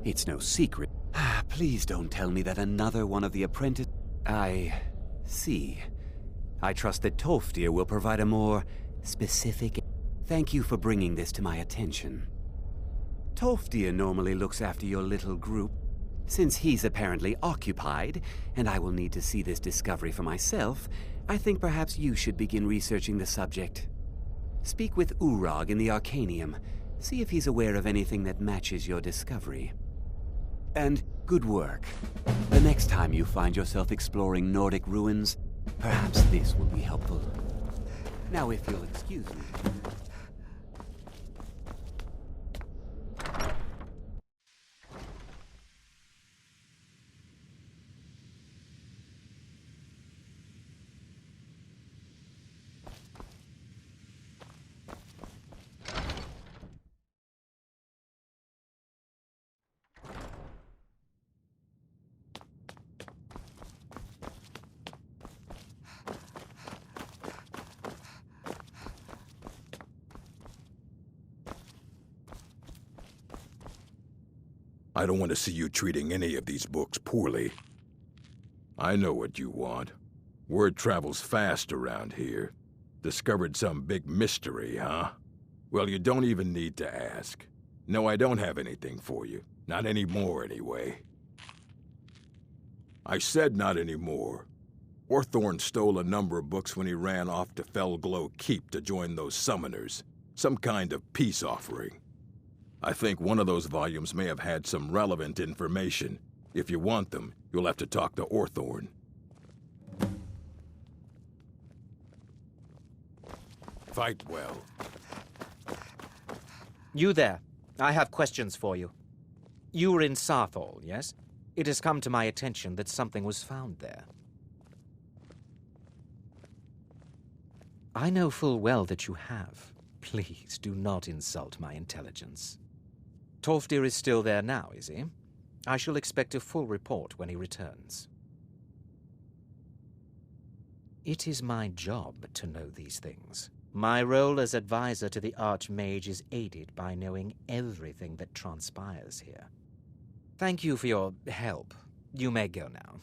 It's no secret. Please don't tell me that another one of the apprentices... I see. I trust that Tolfdir will provide a more specific... Thank you for bringing this to my attention. Tolfdir normally looks after your little group. Since he's apparently occupied, and I will need to see this discovery for myself, I think perhaps you should begin researching the subject. Speak with Urag in the Arcanium. See if he's aware of anything that matches your discovery. And good work. The next time you find yourself exploring Nordic ruins, perhaps this will be helpful. Now, if you'll excuse me... I don't want to see you treating any of these books poorly. I know what you want. Word travels fast around here. Discovered some big mystery, huh? Well, you don't even need to ask. No, I don't have anything for you. Not anymore, anyway. I said not anymore. Orthorn stole a number of books when he ran off to Felglow Keep to join those summoners. Some kind of peace offering. I think one of those volumes may have had some relevant information. If you want them, you'll have to talk to Orthorn. Fight well. You there. I have questions for you. You were in Saarthal, yes? It has come to my attention that something was found there. I know full well that you have. Please do not insult my intelligence. Tolfdir is still there now, is he? I shall expect a full report when he returns. It is my job to know these things. My role as advisor to the Archmage is aided by knowing everything that transpires here. Thank you for your help. You may go now.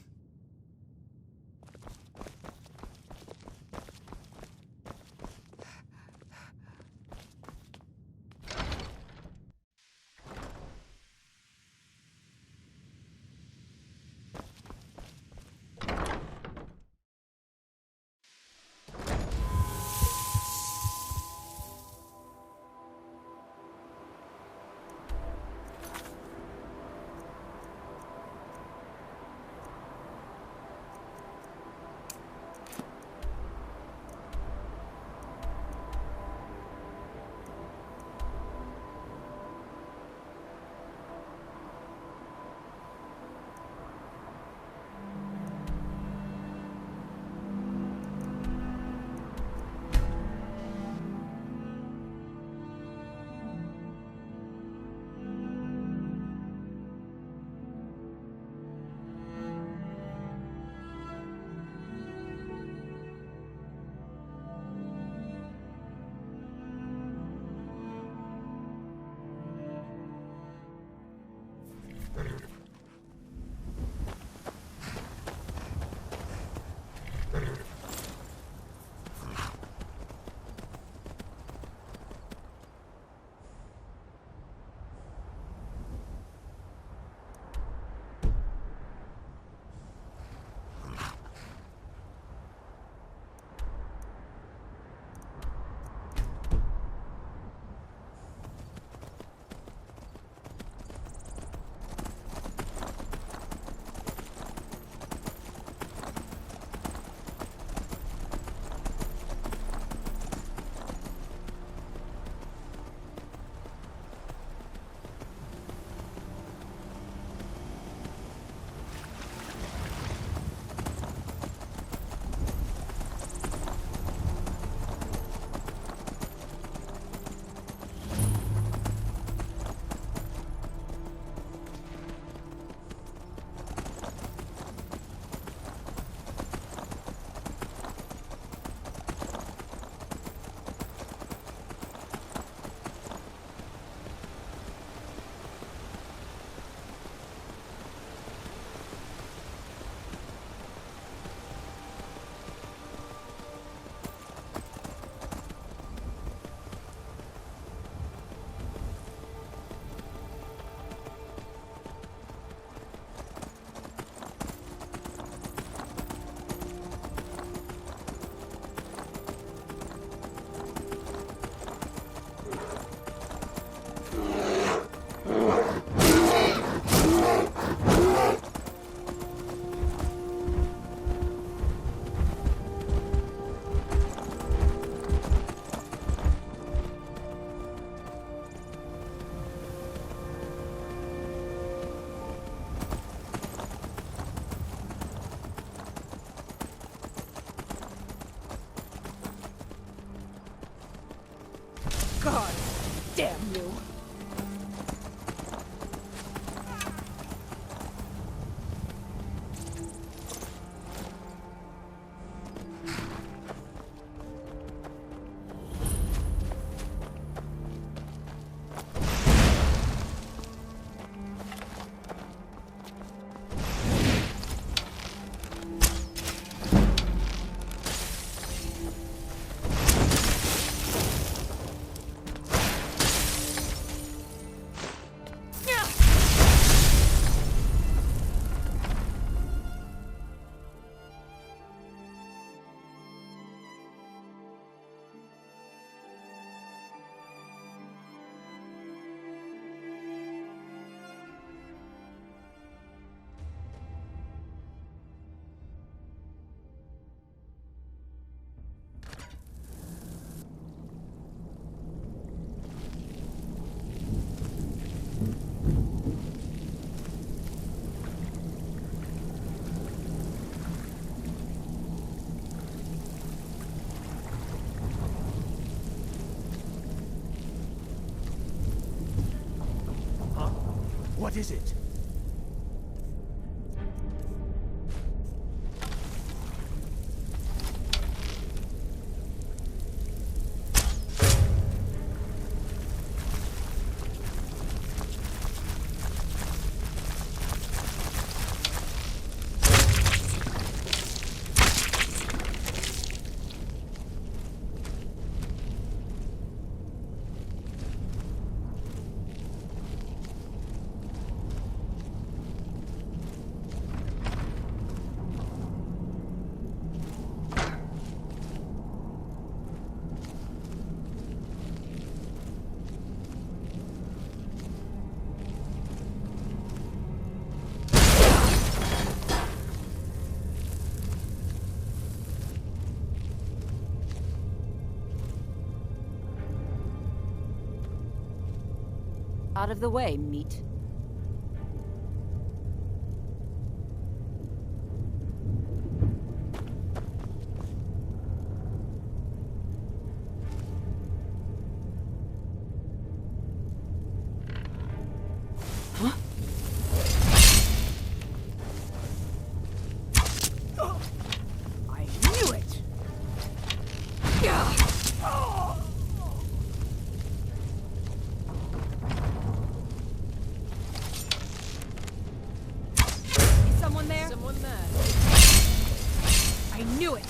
What is it? Out of the way, meat. Huh? I knew it! Someone there? Someone there. I knew it!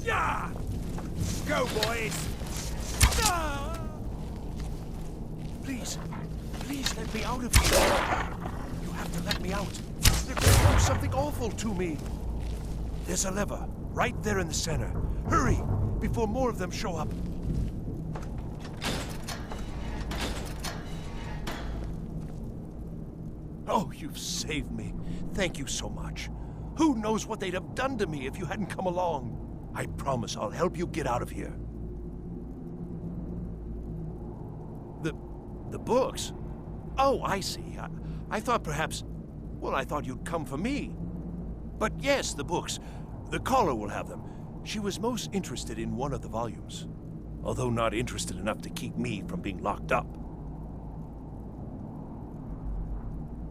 Yeah! Go, boys! Ah! Please, please let me out of here. You have to let me out. They're going to do something awful to me. There's a lever right there in the center. Hurry, before more of them show up. Oh, you've saved me. Thank you so much. Who knows what they'd have done to me if you hadn't come along? I promise I'll help you get out of here. The books? Oh, I see. I thought perhaps... Well, I thought you'd come for me. But yes, the books. The caller will have them. She was most interested in one of the volumes, although not interested enough to keep me from being locked up.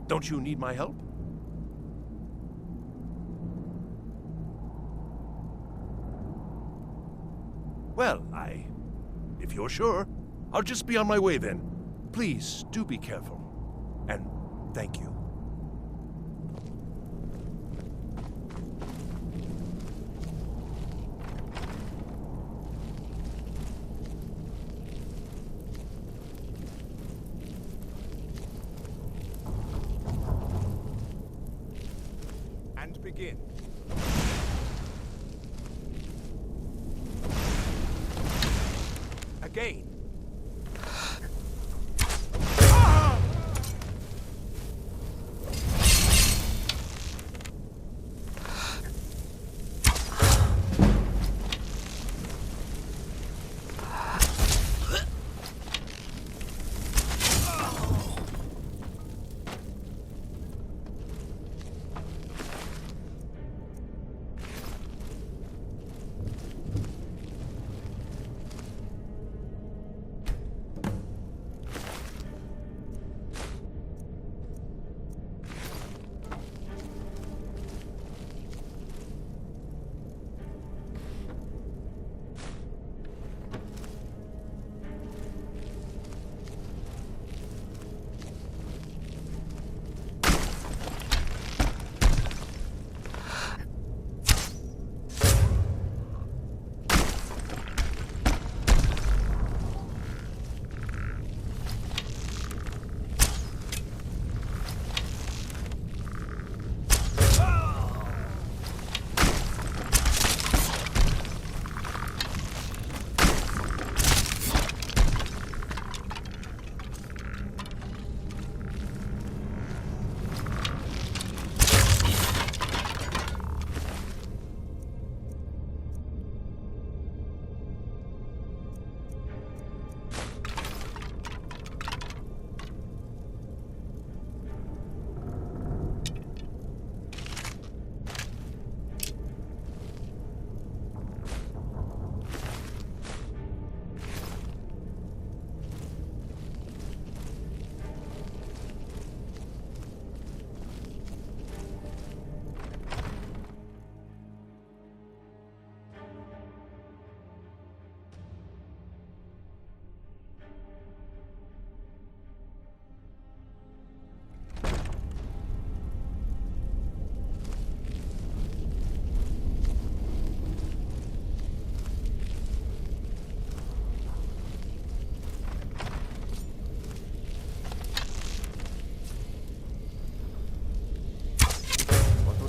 Don't you need my help? Well, if you're sure, I'll just be on my way then. Please, do be careful. And thank you. And begin. Again.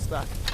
What's that?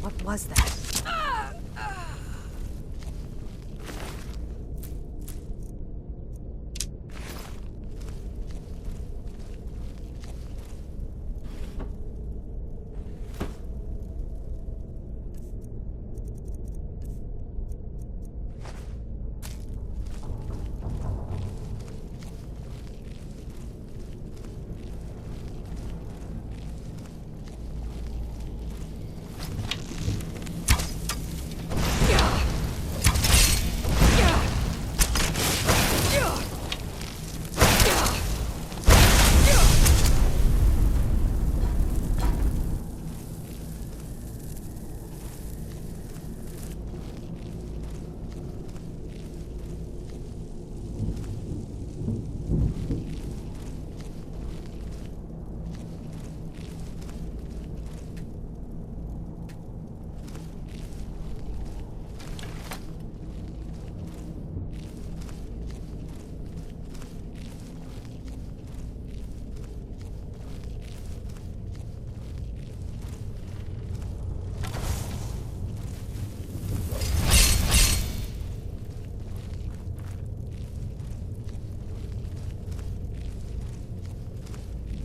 What was that?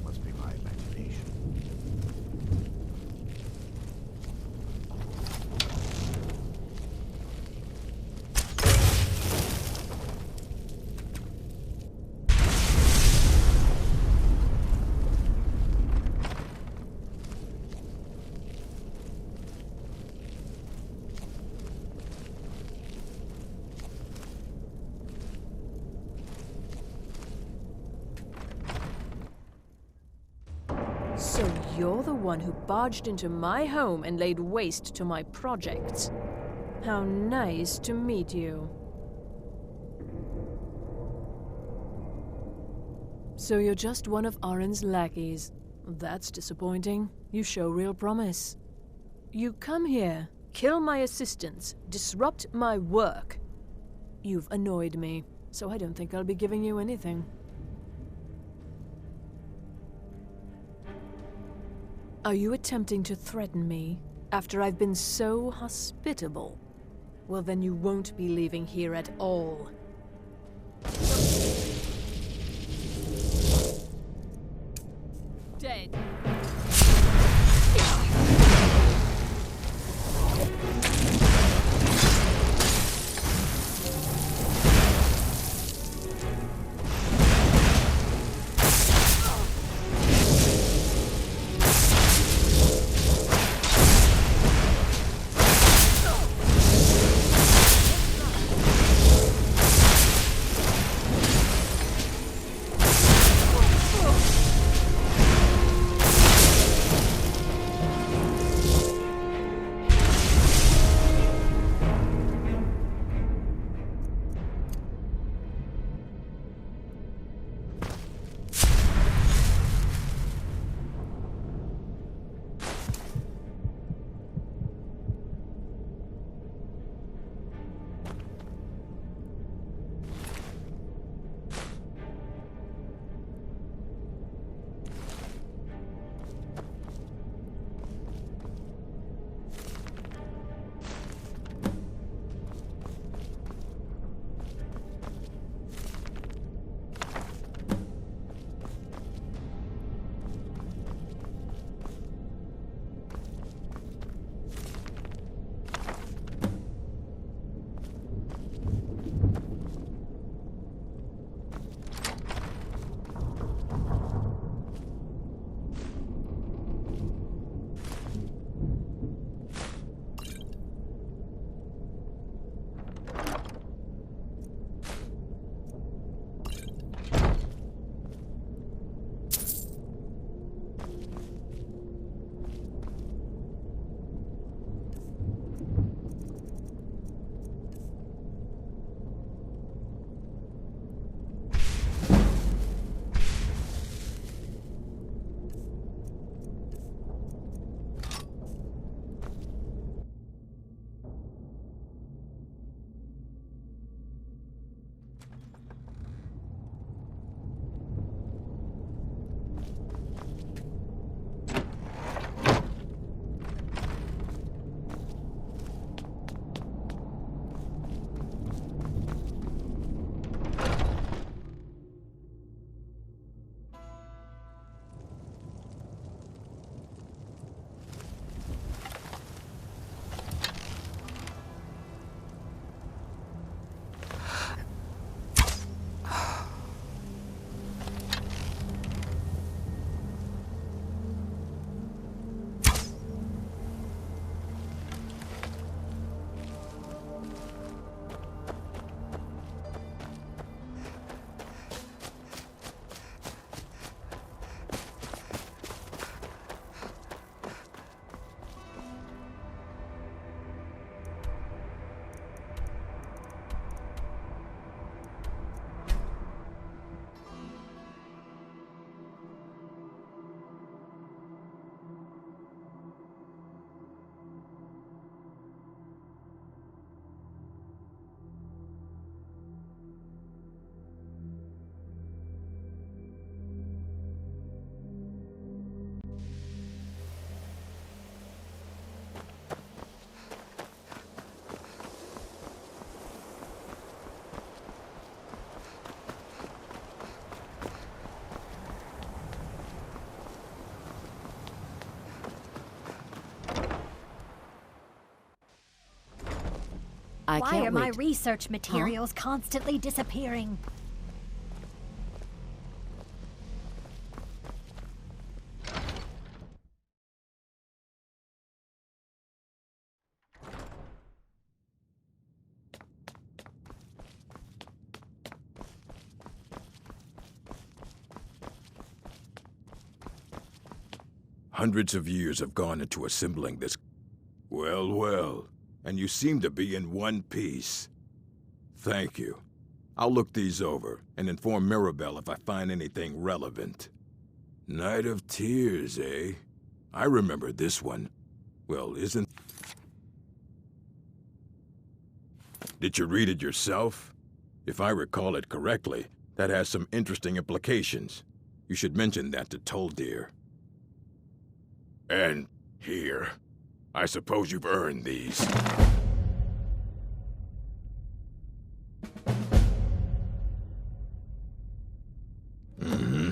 Must be my imagination. So you're the one who barged into my home and laid waste to my projects. How nice to meet you. So you're just one of Arin's lackeys. That's disappointing. You show real promise. You come here, kill my assistants, disrupt my work. You've annoyed me, so I don't think I'll be giving you anything. Are you attempting to threaten me after I've been so hospitable? Well, then you won't be leaving here at all. Dead. I Why can't are my wait. research materials constantly disappearing? Hundreds of years have gone into assembling this. Well, well, and you seem to be in one piece. Thank you. I'll look these over and inform Mirabelle if I find anything relevant. Night of Tears, eh? I remember this one. Well, isn't... Did you read it yourself? If I recall it correctly, that has some interesting implications. You should mention that to Toldir. And here. I suppose you've earned these. Mm-hmm.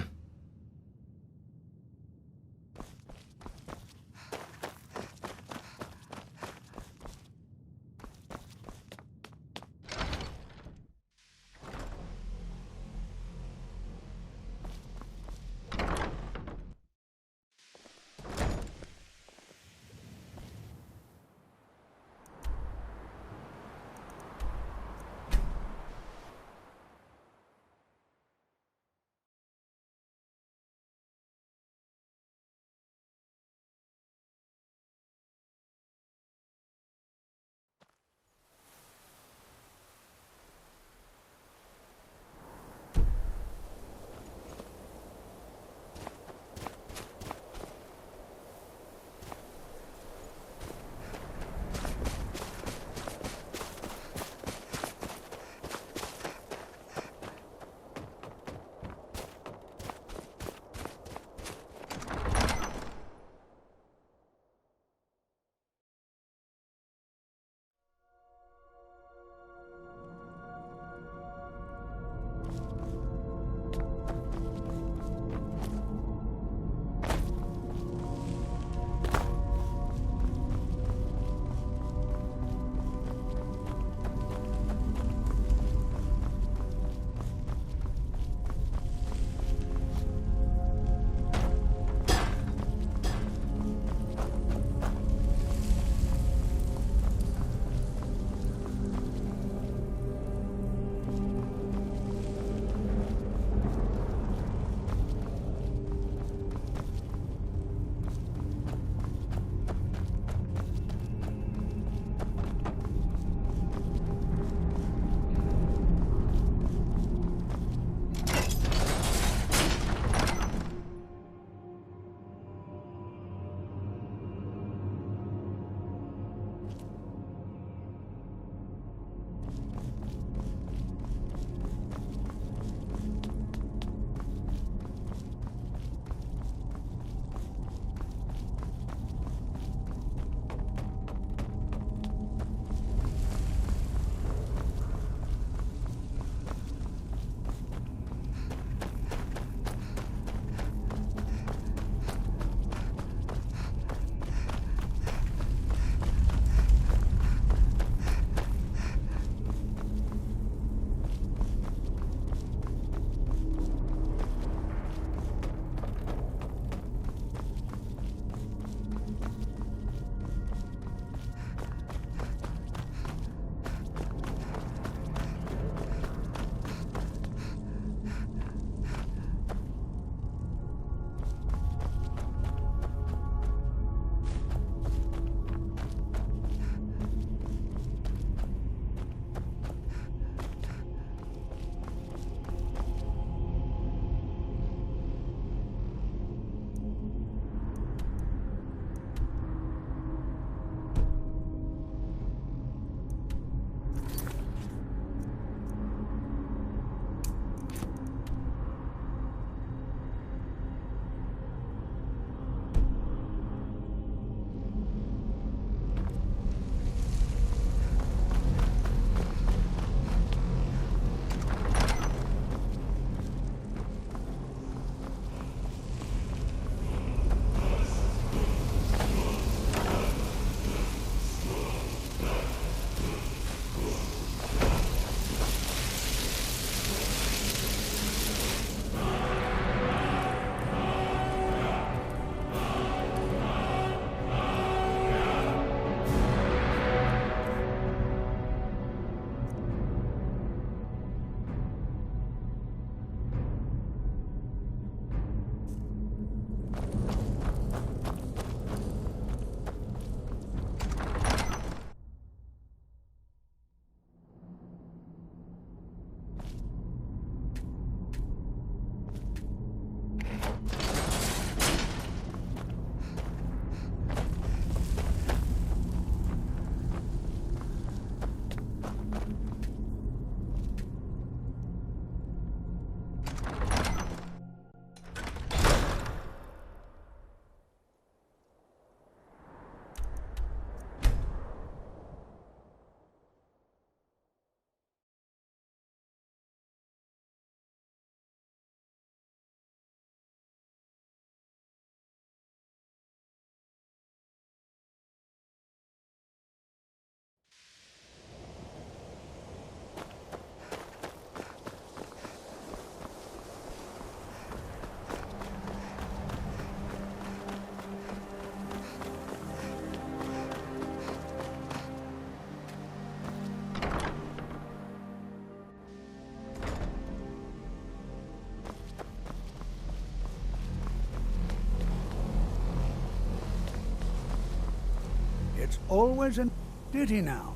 It's always in... Did he now?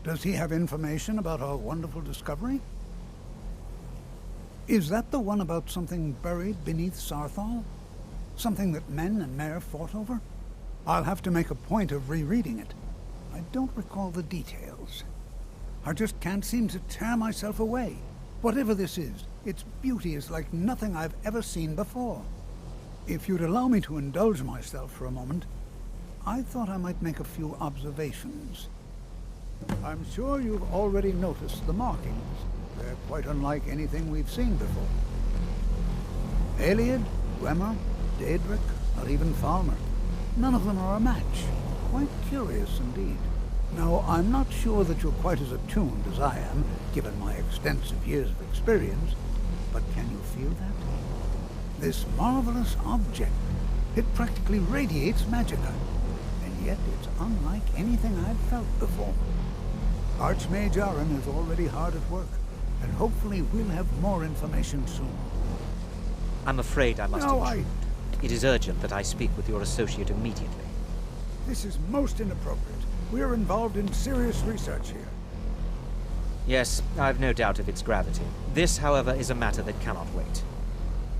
Does he have information about our wonderful discovery? Is that the one about something buried beneath Saarthal? Something that men and Mare fought over? I'll have to make a point of rereading it. I don't recall the details. I just can't seem to tear myself away. Whatever this is, its beauty is like nothing I've ever seen before. If you'd allow me to indulge myself for a moment, I thought I might make a few observations. I'm sure you've already noticed the markings. They're quite unlike anything we've seen before. Ayleid, Dwemer, Daedric, or even Falmer. None of them are a match. Quite curious indeed. Now, I'm not sure that you're quite as attuned as I am, given my extensive years of experience, but can you feel that? This marvelous object, it practically radiates magicka, and yet it's unlike anything I've felt before. Archmage Aren is already hard at work, and hopefully we'll have more information soon. I'm afraid I must No, intrude. It is urgent that I speak with your associate immediately. This is most inappropriate. We're involved in serious research here. Yes, I've no doubt of its gravity. This, however, is a matter that cannot wait.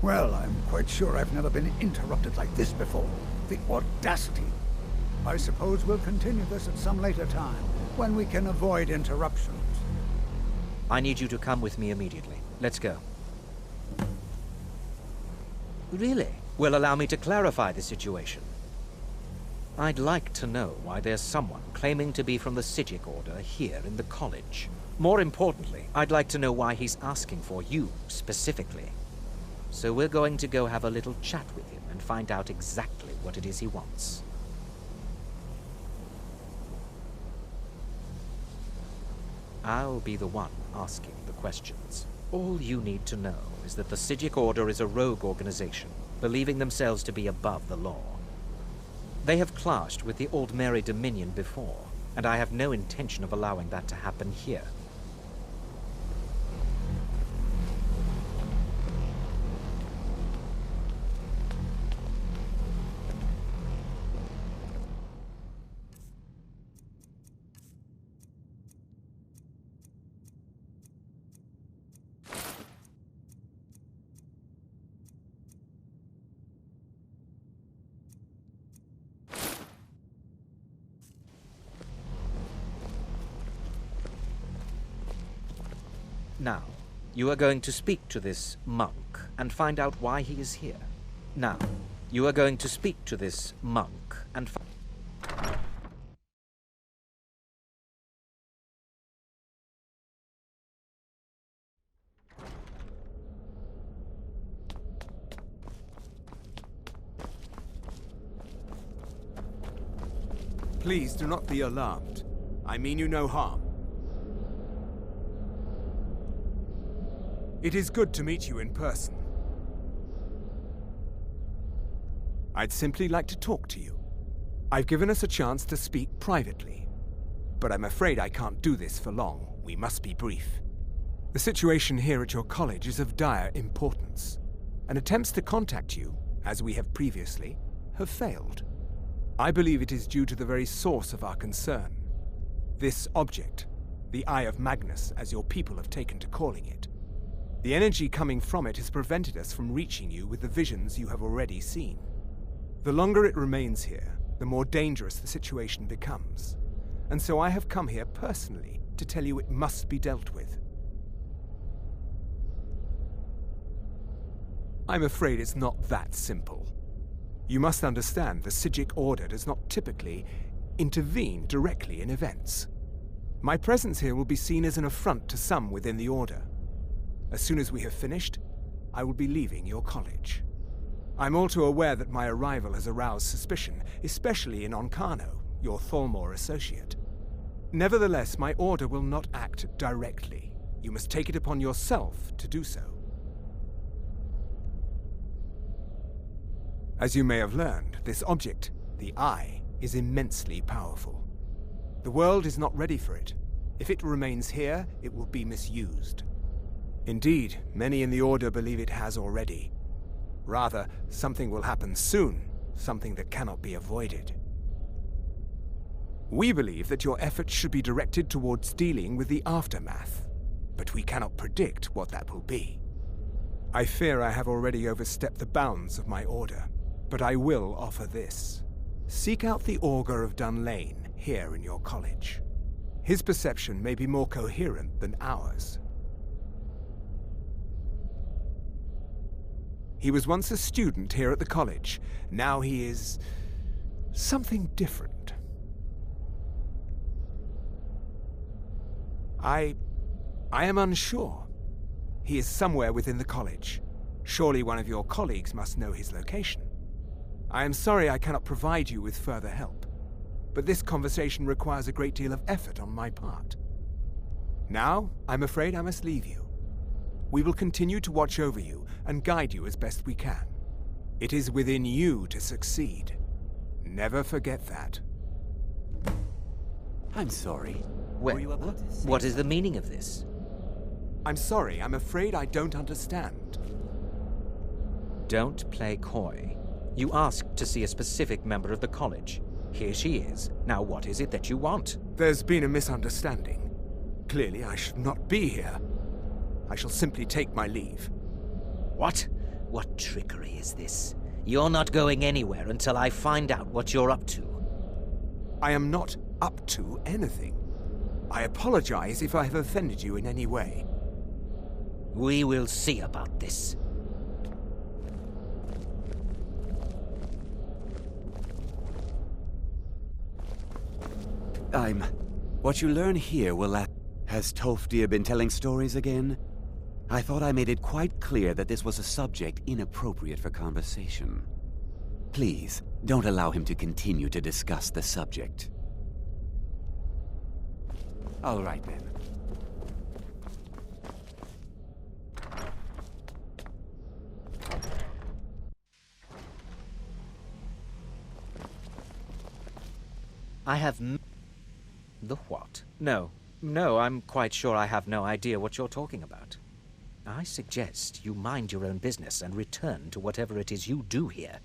Well, I'm quite sure I've never been interrupted like this before. The audacity. I suppose we'll continue this at some later time, when we can avoid interruptions. I need you to come with me immediately. Let's go. Really? Well, allow me to clarify the situation. I'd like to know why there's someone claiming to be from the Psijic Order here in the college. More importantly, I'd like to know why he's asking for you, specifically. So we're going to go have a little chat with him and find out exactly what it is he wants. I'll be the one asking the questions. All you need to know is that the Psijic Order is a rogue organization, believing themselves to be above the law. They have clashed with the Aldmeri Dominion before, and I have no intention of allowing that to happen here. Now, you are going to speak to this monk and find out why he is here. Now, you are going to speak to this monk and Please do not be alarmed. I mean you no harm. It is good to meet you in person. I'd simply like to talk to you. I've given us a chance to speak privately, but I'm afraid I can't do this for long. We must be brief. The situation here at your college is of dire importance, and attempts to contact you, as we have previously, have failed. I believe it is due to the very source of our concern. This object, the Eye of Magnus, as your people have taken to calling it. The energy coming from it has prevented us from reaching you with the visions you have already seen. The longer it remains here, the more dangerous the situation becomes. And so I have come here personally to tell you it must be dealt with. I'm afraid it's not that simple. You must understand the Psijic Order does not typically intervene directly in events. My presence here will be seen as an affront to some within the Order. As soon as we have finished, I will be leaving your college. I'm all too aware that my arrival has aroused suspicion, especially in Onkano, your Thalmor associate. Nevertheless, my order will not act directly. You must take it upon yourself to do so. As you may have learned, this object, the Eye, is immensely powerful. The world is not ready for it. If it remains here, it will be misused. Indeed, many in the Order believe it has already. Rather, something will happen soon, something that cannot be avoided. We believe that your efforts should be directed towards dealing with the aftermath, but we cannot predict what that will be. I fear I have already overstepped the bounds of my order, but I will offer this. Seek out the Augur of Dunlane here in your college. His perception may be more coherent than ours. He was once a student here at the college. Now he is something different. I am unsure. He is somewhere within the college. Surely one of your colleagues must know his location. I am sorry I cannot provide you with further help, but this conversation requires a great deal of effort on my part. Now, I'm afraid I must leave you. We will continue to watch over you and guide you as best we can. It is within you to succeed. Never forget that. I'm sorry. Well, Were you about to say what is the meaning of this? I'm sorry, I'm afraid I don't understand. Don't play coy. You asked to see a specific member of the college. Here she is. Now what is it that you want? There's been a misunderstanding. Clearly I should not be here. I shall simply take my leave. What? What trickery is this? You're not going anywhere until I find out what you're up to. I am not up to anything. I apologize if I have offended you in any way. We will see about this. What you learn here will last. Has Toftir been telling stories again? I thought I made it quite clear that this was a subject inappropriate for conversation. Please, don't allow him to continue to discuss the subject. All right, then. I have the what? No, I'm quite sure I have no idea what you're talking about. I suggest you mind your own business and return to whatever it is you do here.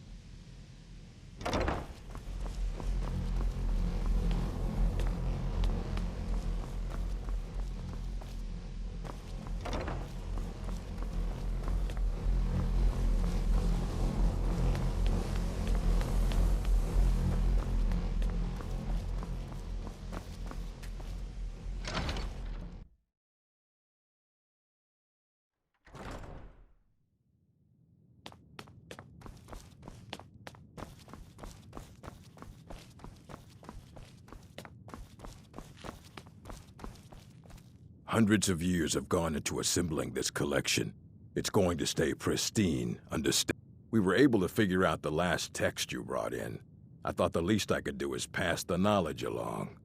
Hundreds of years have gone into assembling this collection. It's going to stay pristine, understand? We were able to figure out the last text you brought in. I thought the least I could do is pass the knowledge along.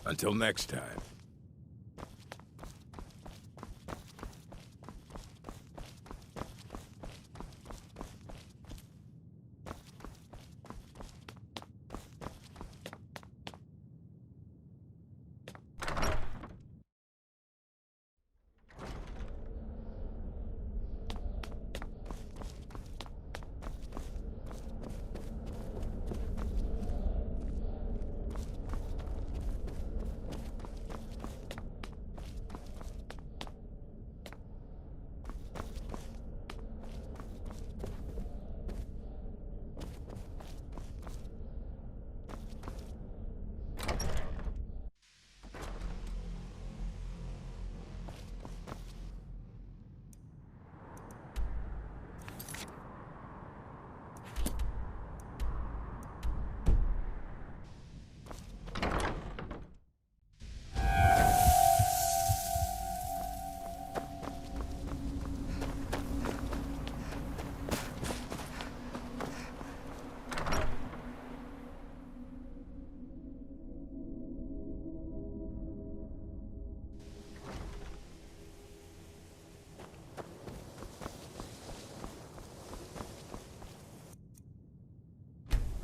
Until next time.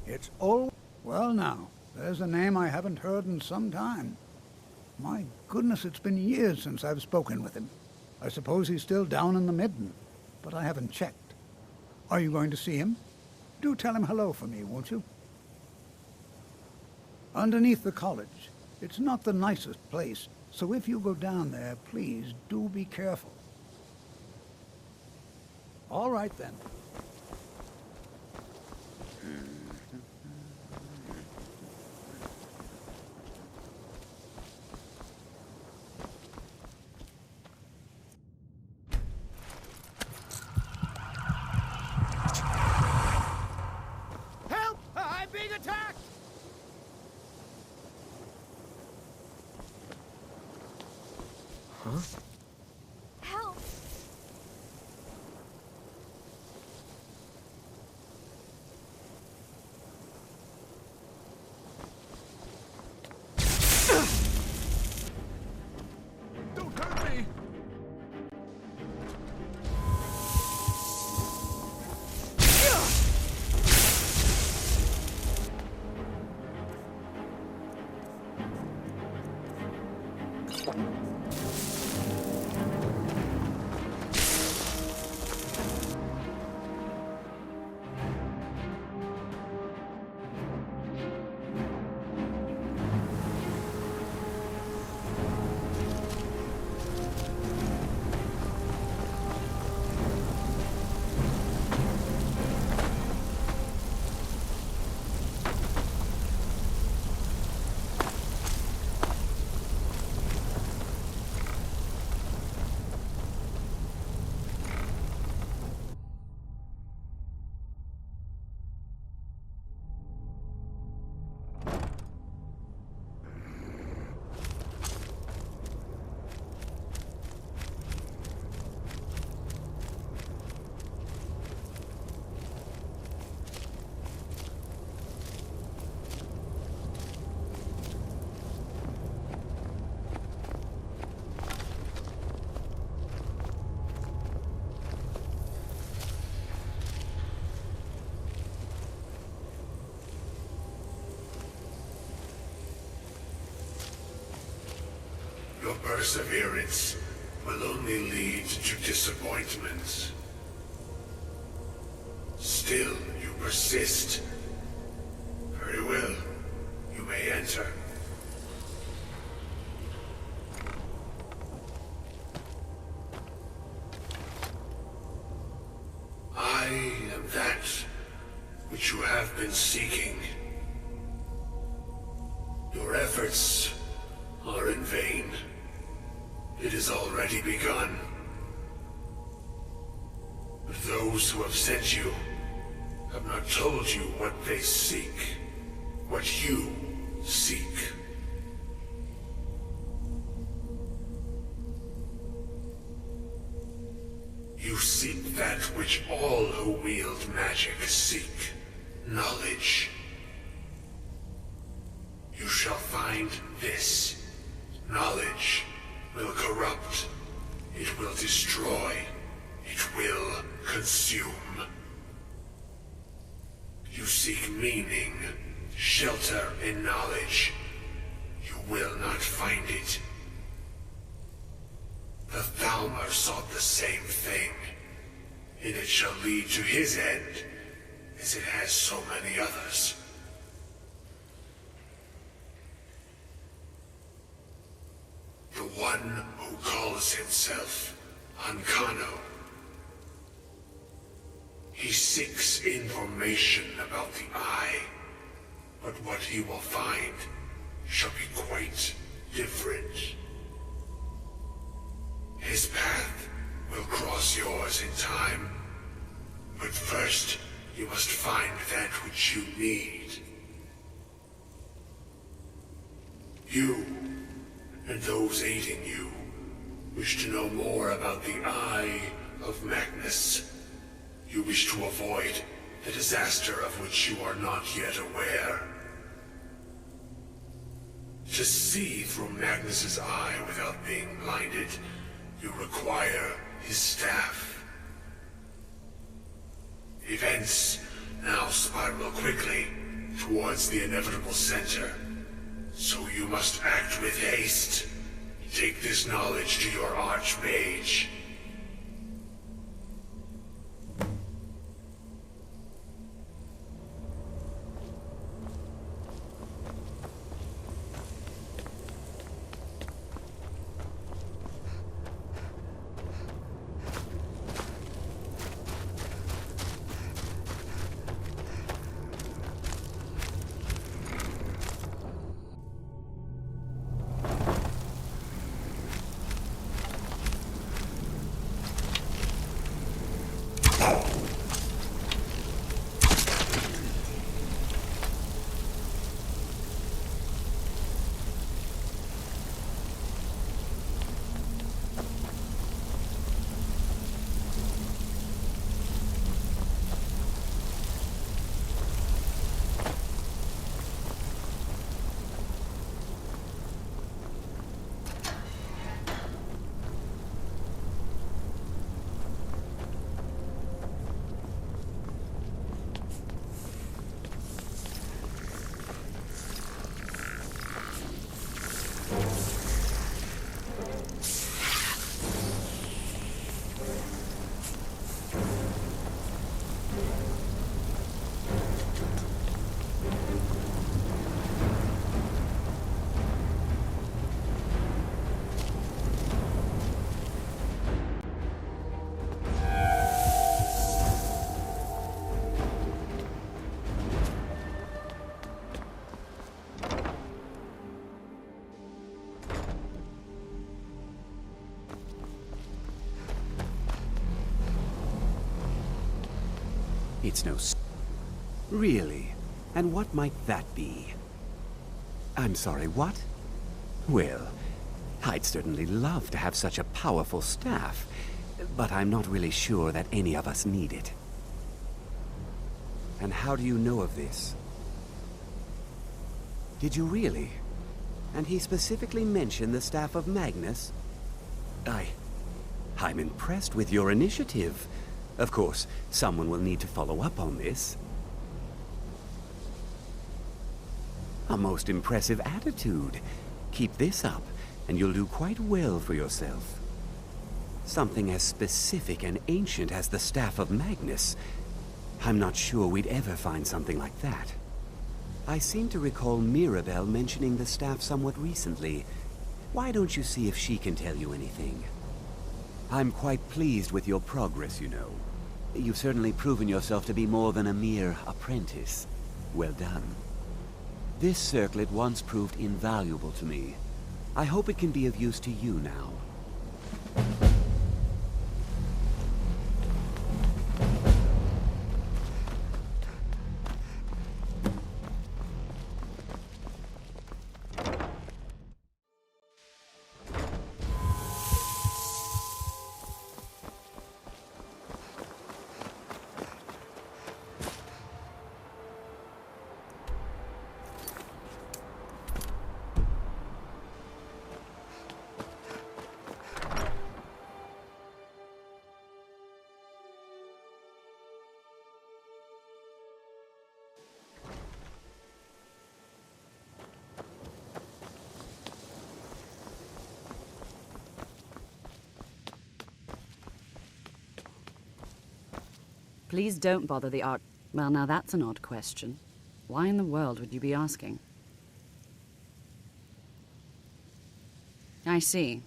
It's all... Well now, there's a name I haven't heard in some time. My goodness, it's been years since I've spoken with him. I suppose he's still down in the Midden, but I haven't checked. Are you going to see him? Do tell him hello for me, won't you? Underneath the college. It's not the nicest place, so if you go down there, please do be careful. All right, then. Help! I'm being attacked! Help! Don't hurt me! Your perseverance will only lead to disappointment. Still, you persist. Very well. You may enter. I am that which you have been seeking. Your efforts are in vain. It has already begun. But those who have sent you have not told you what they seek, what you seek. You seek that which all who wield magic seek, knowledge. You shall find this. Knowledge will corrupt. It will destroy. It will consume. You seek meaning, shelter in knowledge. You will not find it. The Thalmor sought the same thing, and it shall lead to his end, as it has so many others. The one who calls himself Ancano. He seeks information about the Eye, but what he will find shall be quite different. His path will cross yours in time, but first you must find that which you need. You and those aiding you wish to know more about the Eye of Magnus. You wish to avoid the disaster of which you are not yet aware. To see through Magnus's eye without being blinded, you require his staff. Events now spiral quickly towards the inevitable center, so you must act with haste. Take this knowledge to your Archmage. It's no Really? And what might that be? I'm sorry, what? Well, I'd certainly love to have such a powerful staff, but I'm not really sure that any of us need it. And how do you know of this? Did you really? And he specifically mentioned the staff of Magnus? I'm impressed with your initiative. Of course, someone will need to follow up on this. A most impressive attitude. Keep this up, and you'll do quite well for yourself. Something as specific and ancient as the Staff of Magnus. I'm not sure we'd ever find something like that. I seem to recall Mirabelle mentioning the staff somewhat recently. Why don't you see if she can tell you anything? I'm quite pleased with your progress, you know. You've certainly proven yourself to be more than a mere apprentice. Well done. This circlet once proved invaluable to me. I hope it can be of use to you now. Please don't bother the art... Well, now that's an odd question. Why in the world would you be asking? I see.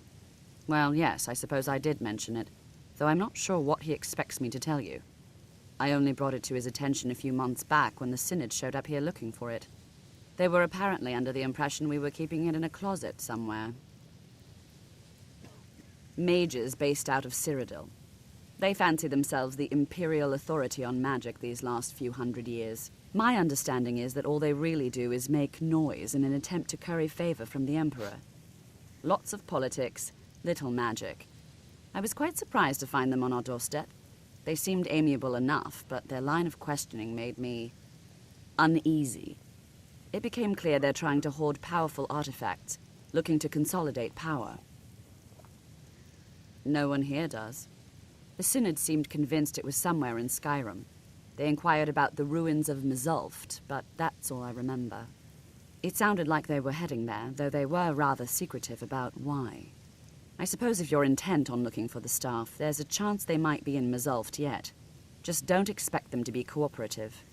Well, yes, I suppose I did mention it, though I'm not sure what he expects me to tell you. I only brought it to his attention a few months back when the Synod showed up here looking for it. They were apparently under the impression we were keeping it in a closet somewhere. Mages based out of Cyrodiil. They fancy themselves the imperial authority on magic these last few hundred years. My understanding is that all they really do is make noise in an attempt to curry favor from the Emperor. Lots of politics, little magic. I was quite surprised to find them on our doorstep. They seemed amiable enough, but their line of questioning made me uneasy. It became clear they're trying to hoard powerful artifacts, looking to consolidate power. No one here does. The Synod seemed convinced it was somewhere in Skyrim. They inquired about the ruins of Mzulft, but that's all I remember. It sounded like they were heading there, though they were rather secretive about why. I suppose if you're intent on looking for the staff, there's a chance they might be in Mzulft yet. Just don't expect them to be cooperative.